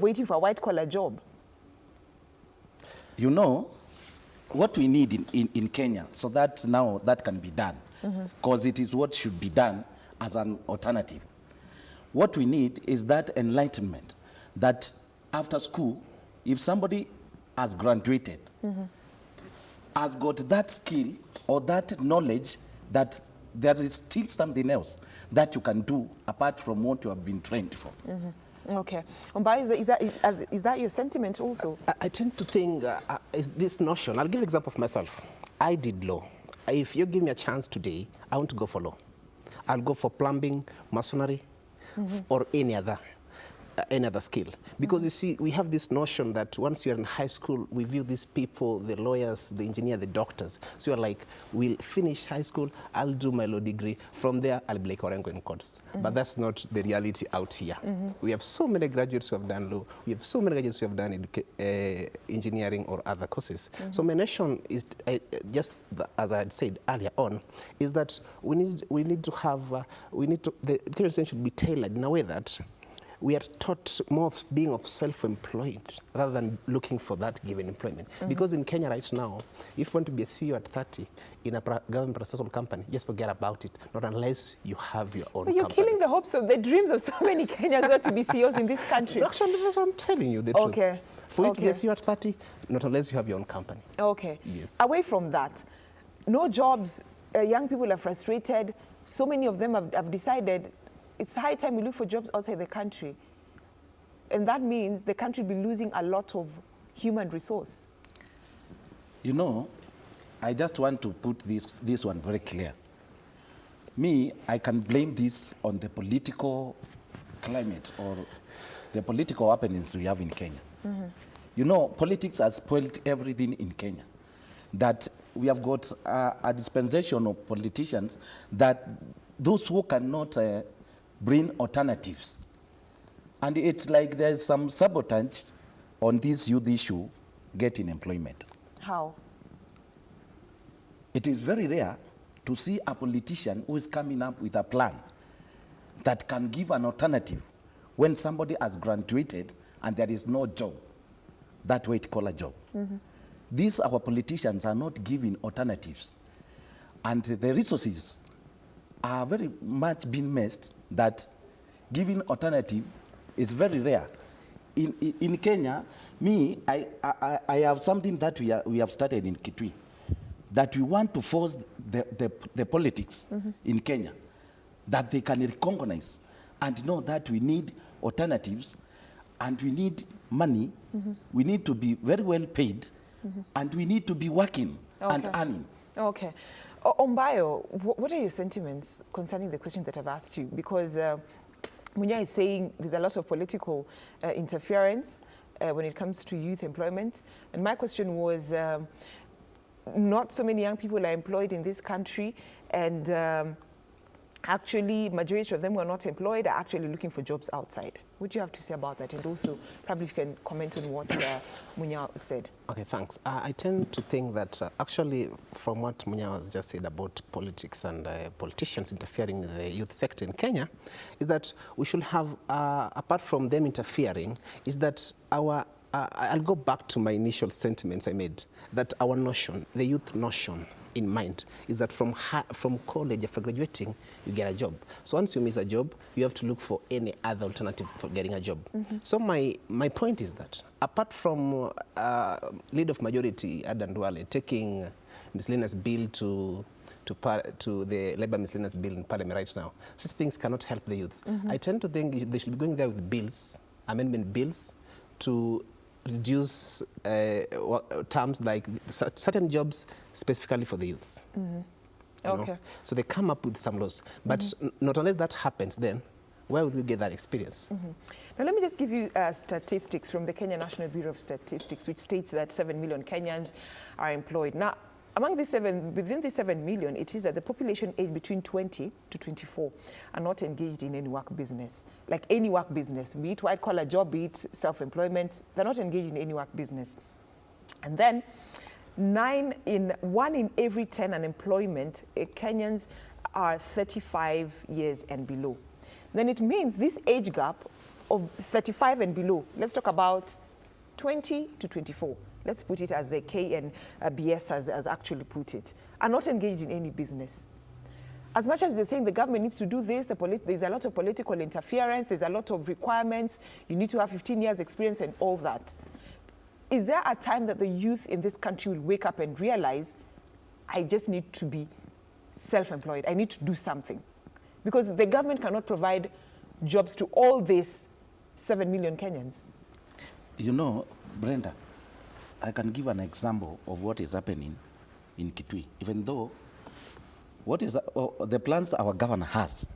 waiting for a white-collar job? You know, what we need in Kenya, so that now that can be done, because it is what should be done as an alternative. What we need is that enlightenment, that after school, if somebody has graduated, has got that skill or that knowledge, that there is still something else that you can do apart from what you have been trained for. Okay. Ombai, is that your sentiment also? I tend to think is this notion. I'll give an example of myself. I did law. If you give me a chance today, I want to go for law. I'll go for plumbing, masonry, or any other skill. Because you see, we have this notion that once you're in high school, we view these people, the lawyers, the engineer, the doctors. So you're like, we'll finish high school, I'll do my law degree. From there, I'll be like Orengo in courts. But that's not the reality out here. We have so many graduates who have done law. We have so many graduates who have done engineering or other courses. So my notion is, just as I had said earlier on, is that we need to have, the education should be tailored in a way that we are taught more of being of self-employed rather than looking for that given employment. Because in Kenya right now, if you want to be a CEO at 30 in a government processable company, just forget about it, not unless you have your own But you're company. killing the hopes of the dreams of so many Kenyans want to be CEOs in this country. Actually, that's what I'm telling you, the truth. Okay. For you to be a CEO at 30, not unless you have your own company. Okay. Yes. Away from that, no jobs, young people are frustrated. So many of them have decided it's high time we look for jobs outside the country. And that means the country will be losing a lot of human resource. You know, I just want to put this one very clear. Me, I can blame this on the political climate or the political happenings we have in Kenya. You know, politics has spoiled everything in Kenya. That we have got a dispensation of politicians that those who cannot bring alternatives. And it's like there's some sabotage on this youth issue getting employment. How? It is very rare to see a politician who is coming up with a plan that can give an alternative when somebody has graduated and there is no job, that white-collar job. These our politicians are not giving alternatives. And the resources are very much being missed, that giving alternative is very rare. In Kenya, me, I have something that we have started in Kitui, that we want to force the politics in Kenya, that they can recognize and know that we need alternatives and we need money, we need to be very well paid, and we need to be working and earning. Okay. Ombayo, what are your sentiments concerning the question that I've asked you? Because Munya is saying there's a lot of political interference when it comes to youth employment. And my question was, not so many young people are employed in this country, and actually, majority of them who are not employed are actually looking for jobs outside. What do you have to say about that? And also, probably if you can comment on what Munya said. Okay, thanks. I tend to think that actually, from what Munya has just said about politics and politicians interfering in the youth sector in Kenya, is that we should have, apart from them interfering, is that our, I'll go back to my initial sentiments I made, that our notion, the youth notion, in mind is that from college, after graduating, you get a job. So once you miss a job, you have to look for any other alternative for getting a job. So my point is that apart from lead of majority, Adan Duale, taking miscellaneous bill to the labor miscellaneous bill in parliament right now, such things cannot help the youths. I tend to think they should be going there with bills, amendment bills, to reduce terms like certain jobs specifically for the youths. Okay. So they come up with some laws. But not unless that happens, then where would we get that experience? Now let me just give you statistics from the Kenya National Bureau of Statistics, which states that 7 million Kenyans are employed. Now, within the 7 million, it is that the population aged between 20 to 24 are not engaged in any work business. Like any work business, be it white-collar job, be it self-employment, they're not engaged in any work business. And then 1 in every 10 unemployment Kenyans are 35 years and below. Then it means this age gap of 35 and below, let's talk about 20 to 24, let's put it as the KNBS has actually put it, are not engaged in any business. As much as they're saying the government needs to do this, there's a lot of political interference, there's a lot of requirements, you need to have 15 years experience and all that. Is there a time that the youth in this country will wake up and realize, I just need to be self-employed, I need to do something? Because the government cannot provide jobs to all these 7 million Kenyans. You know, Brenda, I can give an example of what is happening in Kitui, even though what is the plans that our governor has